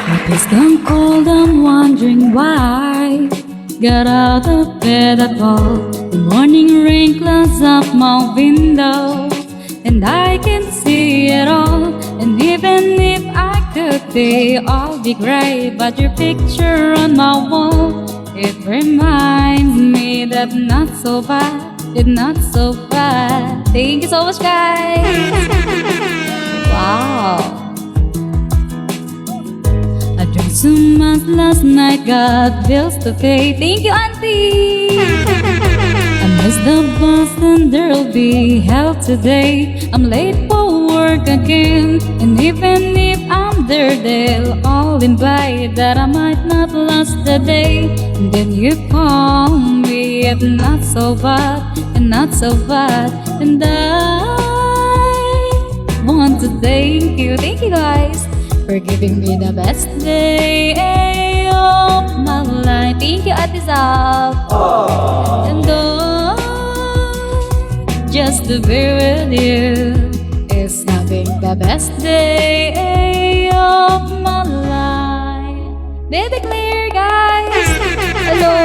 It's gone cold, I'm wondering why. Got out of bed at all. The morning rain clouds up my window, and I can see it all. And even if I could be all be gray, but your picture on my wall, it reminds me that not so bad, it's not so bad. Thank you so much, guys. Wow. I drank too much last night, got bills to pay. Thank you, Auntie. I missed the bus and there'll be hell today. I'm late for work again, and even if I'm there, they'll all imply that I might not last the day. And then you call me, if not so bad, and not so bad. And I want to thank you guys, for giving me the best day of my life. Thank you, Ate Zap. And just to be with you is having the best day of my life. They declare, guys. Hello.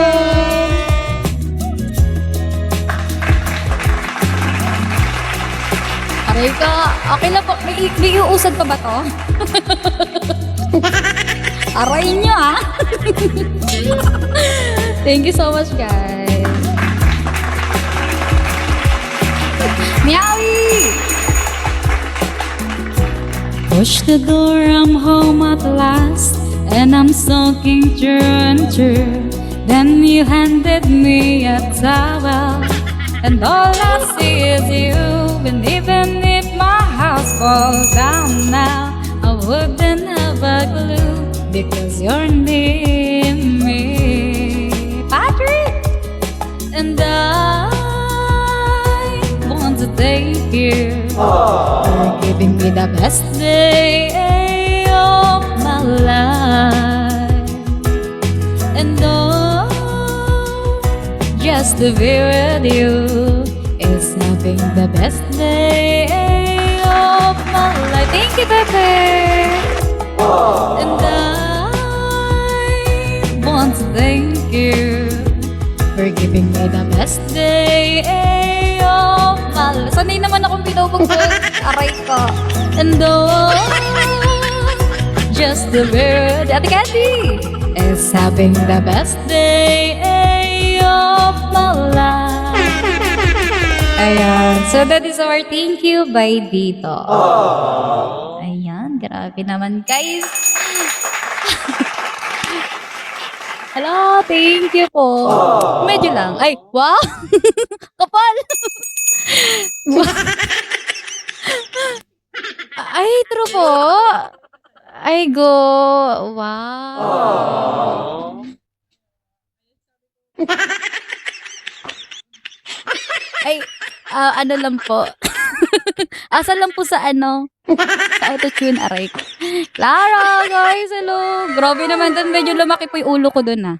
Aray ka, okay na po. May iuusad pa ba to? Aray nyo, ha? Thank you so much, guys. Meowie! Push the door, I'm home at last, and I'm soaking through and through. Then you handed me a towel, and all I see is you. And even if my house falls down now, I wouldn't have a clue, because you're near me, Patrick. And I want to thank you for giving me the best day of my life. And just to be with you is having the best day of my life. Thank you, Pepe. And I want to thank you for giving me the best day of my life. Sanay naman akong binubugbog. Aray ko. And just to be with Ate Candy is having the best day of my life. Ayan. So that is our thank you by Dito. Ayan. Grabe naman, guys. Hello. Thank you po. Medyo lang. Ay, wow. Kapal. Ay, true po. Ay, go. Wow. Ay, ano lang po. Asa lang po sa ano? Sa auto-tune, aray ko. Clara, guys, hello. Grabe naman doon. Medyo lumaki po yung ulo ko doon, ha.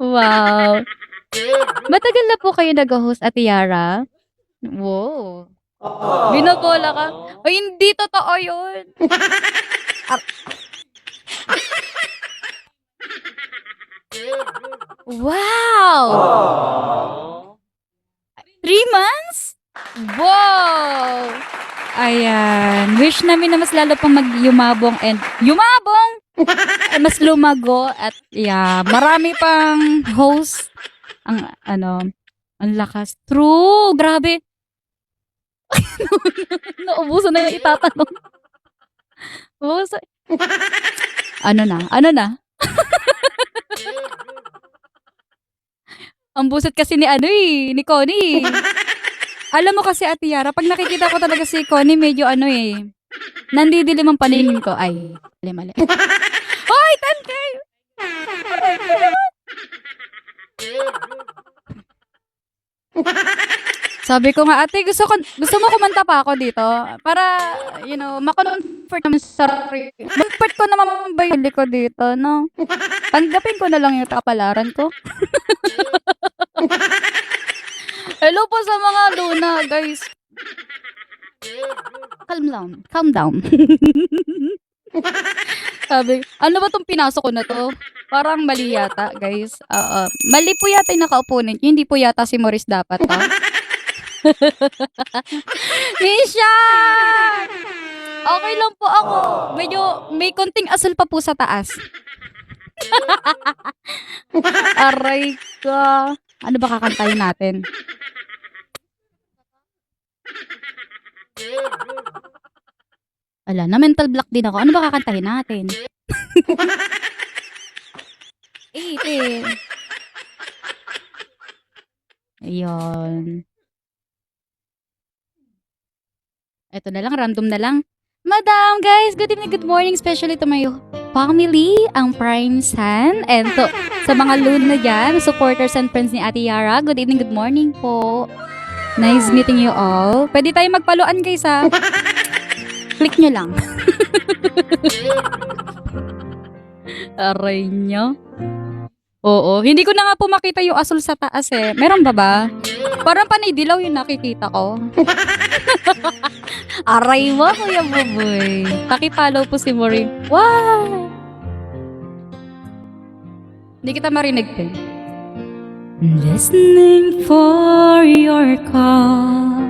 Wow. Matagal na po kayo nag-host, Ate Yara? Wow. Binabola ka? Ay, hindi totoo yun. Wow! 3 months? Wow! Ayan. Wish namin na mas lalo pang mag-yumabong and yumabong! Mas lumago at yeah, marami pang host ang ang lakas. True! Grabe! Naubusan na yung itatanong. Ano na? Ang buset kasi ni ni Connie. Alam mo kasi, Ate Yara, pag nakikita ko talaga si Connie, medyo nandidilim ang paningin ko. Ay, mali. Hoy, 10K! Sabi ko nga, ate, gusto mo kumanta pa ako dito para, ma-comfort naman sa sarili. Comfort ko naman ba yung ko dito, no? Tanggapin ko na lang yung kapalaran ko. Hello po sa mga Luna, guys. Calm down. Sabi, ano ba 'tong pinasok ko na 'to? Parang mali yata, guys. Oo, mali po yata yung naka-opponent niyo, hindi po yata si Maurice dapat 'to. Misha! Okey lang po ako. Medyo may konting asal pa po sa taas. Aray ko. Ano ba kakantahin natin? Wala na, mental block din ako. Ano ba kakantahin natin? Eh. Ayun. Eto na lang, random na lang. Madam, guys, good evening, good morning, especially to my family, ang Prime San, and to, sa mga loon na dyan, supporters and friends ni Ate Yara, good evening, good morning po. Nice meeting you all. Pwede tayo magpaluan, guys, ha? Click nyo lang. Aray nyo. Oo, hindi ko na nga po makita yung asul sa taas eh. Meron ba ba? Parang panay dilaw yung nakikita ko. Aray mo, Kuya Buboy. Pakipollow po si Maureen. Wow! Hindi kita marinig din. Listening for your call.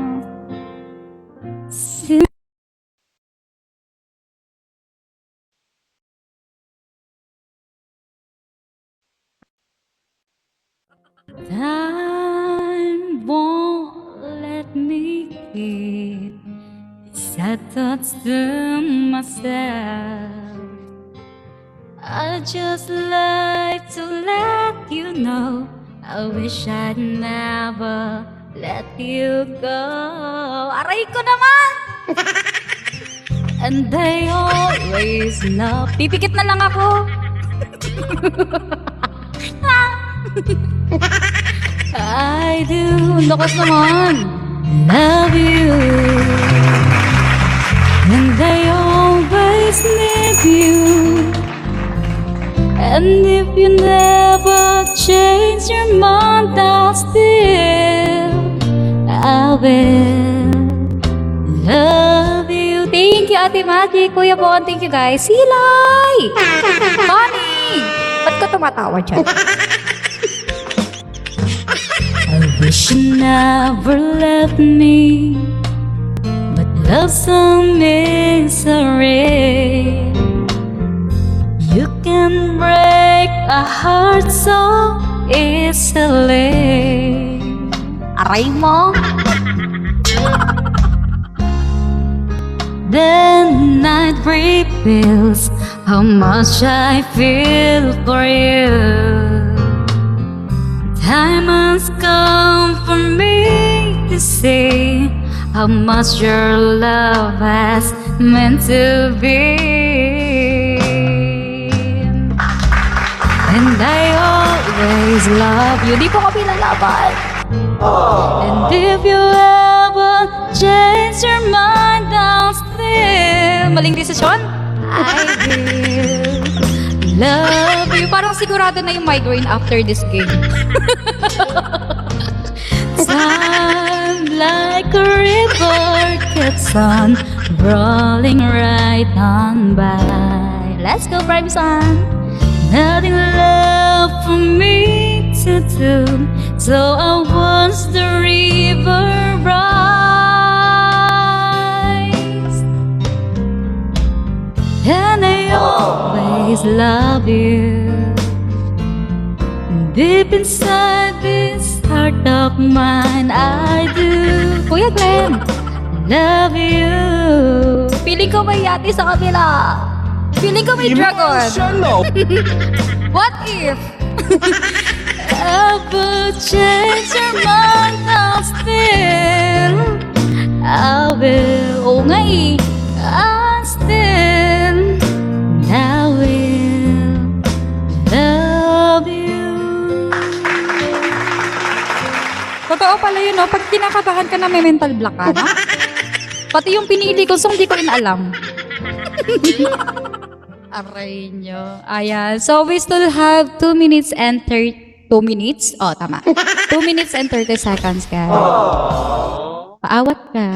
Time won't let me keep sad thoughts to myself. I just like to let you know I wish I'd never let you go. Aray ko naman! And they always love. Pipikit na lang ako. I do. Lakas naman. Love you. And I always need you. And if you never change your mind, I'll still, I will love you. Thank you, Ate Magic. Kuya Bon, thank you guys. Silay! Honey! Ba't ka tumatawa dyan? I wish you never left me, but love's a misery. You can break a heart so easily. Aray mo? The night reveals how much I feel for you. Time has come for me to see how much your love has meant to be. And I always love you. Di po kami lalaban. And if you ever change your mind, I'll still, maling desisyon, I will love you. Parang sigurado na yung migraine after this game. Time like a river keeps on rolling right on by. Let's go, Prime Sun. Nothing left for me to do, so I watch the river rise. And I always love you. Deep inside this heart of mine, I do. Kuya Glenn, love you. Feeling ko may yati sa kabila. Feeling ko may dragon. What if? Ever change your mind, I'll still, I will. Oo nga eh. I'll still, I will love you. Totoo pala yun, no? Pag kinakabahan ka na may mental block ka, no? Pati yung pinili ko, so hindi ko rin alam. Aray nyo. Ayan. So, we still have 2 minutes and 2 minutes? Oh, tama. 2 minutes and 30 seconds, guys. Paawat ka.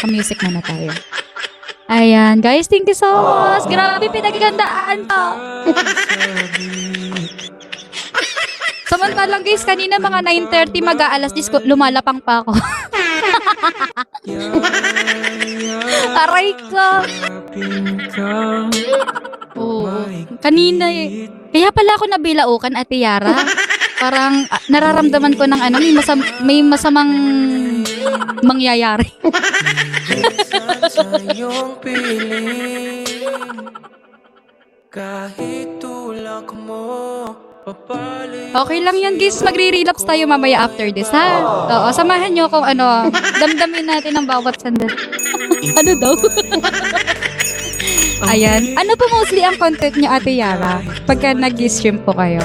Music muna tayo. Ayan, guys, thank you so much. Grabe, pinagagandaan to. Samantalang guys, kanina mga 9:30 mag-aalas 10 lumalapang pa ako. Aray ka. Oo. Kanina eh. Kaya pala ako nabilaukan, Ate Yara. Parang nararamdaman ko ng ano, may masamang mangyayari. Okay lang yan guys, magre-relapse tayo mamaya after this ha. Oo, samahan nyo kung ano, damdamin natin ang bawat sandal. Ano daw? Ayan, ano po mostly ang content nyo, Ate Yara, pagka nag-stream po kayo?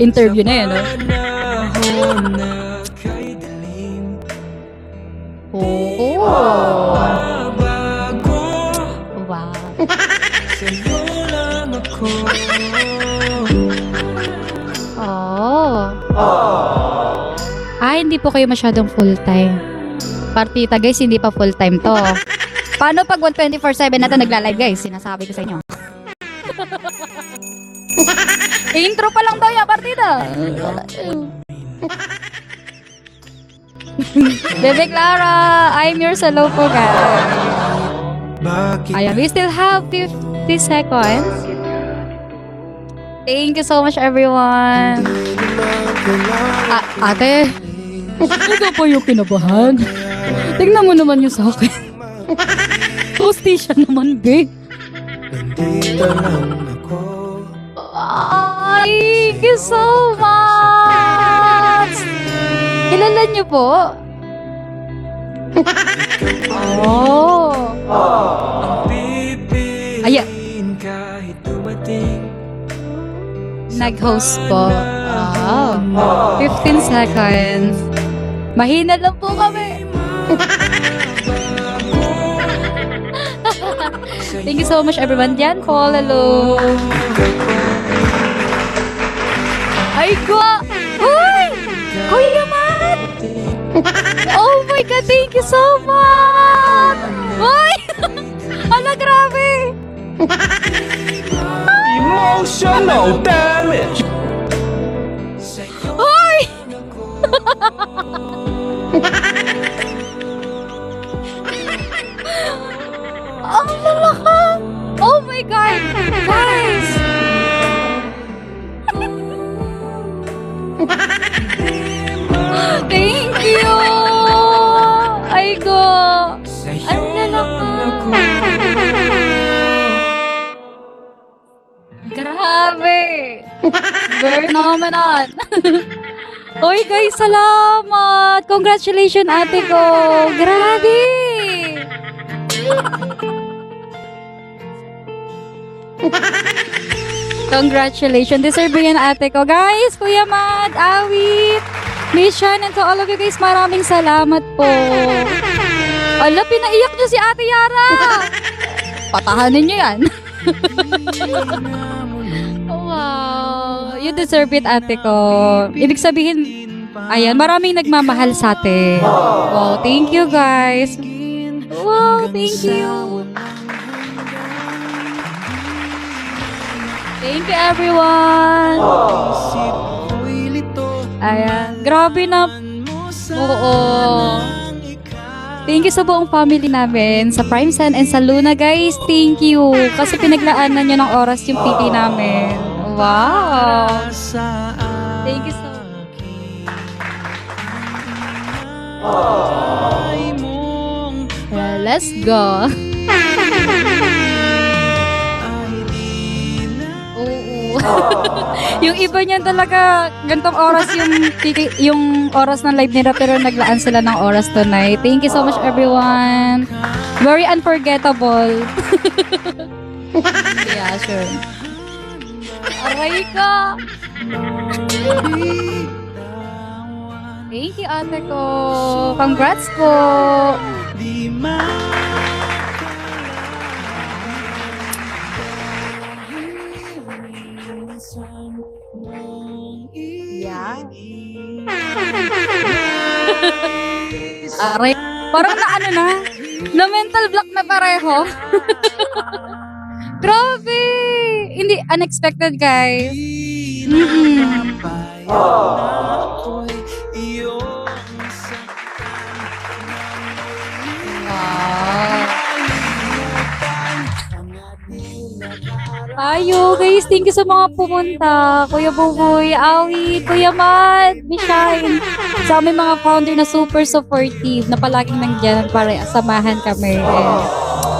Interview na yan, no? Oh. Wow. Oh. Hindi po kayo masyadong full-time. Partita guys, hindi pa full-time to. Paano pag 124/7 na to nagla-live guys? Sinasabi ko sa inyo. Intro pa lang daw yan, partida. Bebe Clara, I'm yours. Hello po guys. Ayan, we still have 50 seconds. Thank you so much everyone. Ate, ito po yung kinabahan. Tingnan mo naman yung sa akin. Hostisya naman, babe. Thank you so much. Kilala niyo po? Oh. Ayan. Nag-host po. Wow. 15 seconds. Mahina lang po kami. Thank you so much everyone. Diyan po. Hello. Ay ko! Uy! Kuya man! Oh my God! Thank you so much! Uy! Ala, grabe! Emotional damage. Uy! Ang lalaka! Oh my God! Guys! Thank you! Ay go! Ang lalaka! Grabe! Very phenomenon! Oy guys, salamat! Congratulations ate ko! Grabe! Congratulations! Deserve yan ate ko. Guys, Kuya Mad, Awit, Mission, and to all of you guys, maraming salamat po. Ala, pinaiyak nyo si Ate Yara! Patahanin nyo yan. Wow. You deserve it, ate ko. Ibig sabihin, ayan, maraming nagmamahal sa ate. Wow, thank you guys. Wow, thank you. Thank you everyone. Ayan, grabe na. Oo. Thank you sa buong family namin, sa Prime Sun and sa Luna guys. Thank you. Kasi pinaglaanan nyo ng oras yung PT namin. Wow. Thank you so much. Let's go. Yung iba niyan talaga gantong oras yung oras ng live nila pero naglaan sila ng oras tonight. Thank you so much everyone. Very unforgettable. Yeah, sure. Aray ka. Thank you ate ko. Congrats po. Yeah. Aray. Parang na ano na. Na mental block na pareho. Grabe! Hindi, unexpected, guys. Mm-mm. Wow. Tayo, guys. Thank you sa mga pumunta. Kuya Buboy, Awi, Kuya Matt, Mishine. Sa aming mga founder na super supportive na palaging nandyan para samahan kami.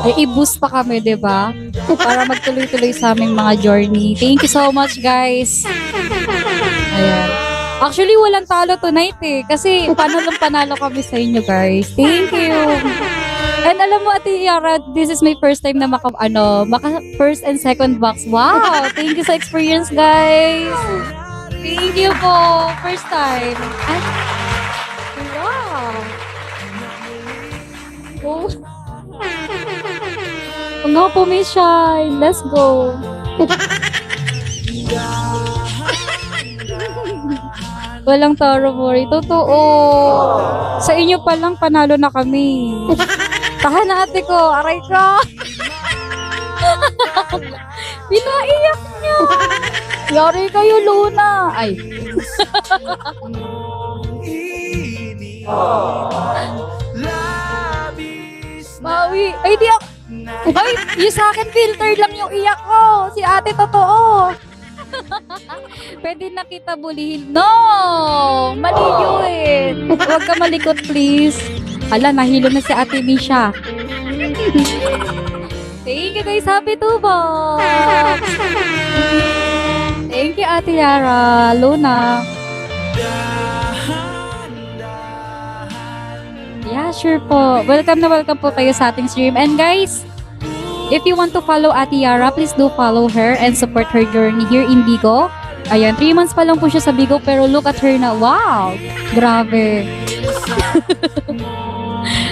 Ay, i-boost pa kami, di ba? Para magtuloy-tuloy sa aming mga journey. Thank you so much, guys. Ayan. Actually, walang talo tonight eh. Kasi panalo kami sa inyo, guys. Thank you. And alam mo, Ate Yara, this is my first time na maka first and second box. Wow! Thank you sa experience, guys. Thank you po. First time. Ay, wow. Oh. Kung nga po, Miss Shine. Let's go. Walang taro, Mori. Totoo. Sa inyo pa lang, panalo na kami. Tahan na ate ko. Aray ko. Pinaiyak niya. Yari kayo, Luna. Ay. Maui. Ay, di ako. Ay, yung sa akin filter lang yung iyak ko. Si ate totoo. Pwede na kita bulihin. No! Mali yun. Huwag ka malikot, please. Hala, nahilo na si Ate Misha. Thank you guys. Happy tubo. Thank you, Ate Yara. Luna. Yeah, sure po. Welcome na welcome po kayo sa ating stream. And guys, if you want to follow Ate Yara, please do follow her and support her journey here in Bigo. Ayan, 3 months pa lang po siya sa Bigo, pero look at her na. Wow! Grabe.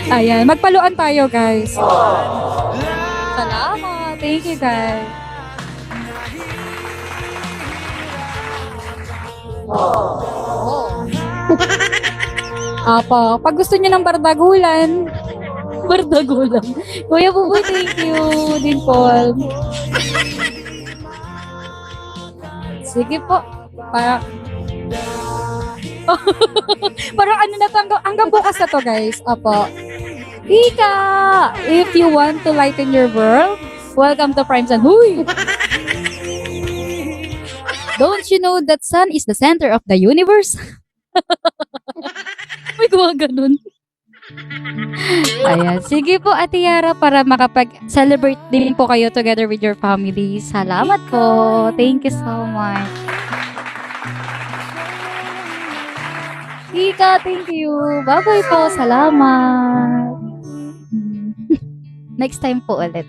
Ayan, magpaluan tayo, guys. Salamat. Thank you, guys. Apo, pag gusto niyo ng bardagulan, bardagulan. Kuya Buboy, thank you. Din Paul. Sige po. Parang ano na to, hanggang bukas na to, guys. Apo. Ika! If you want to lighten your world, welcome to Prime Sun. Huy! Don't you know that sun is the center of the universe? May gawa ganun. Ayan. Sige po, Ate Yara, para makapag-celebrate din po kayo together with your family. Salamat po. Thank you so much. Ika, thank you. Bye-bye po. Salamat. Next time po ulit.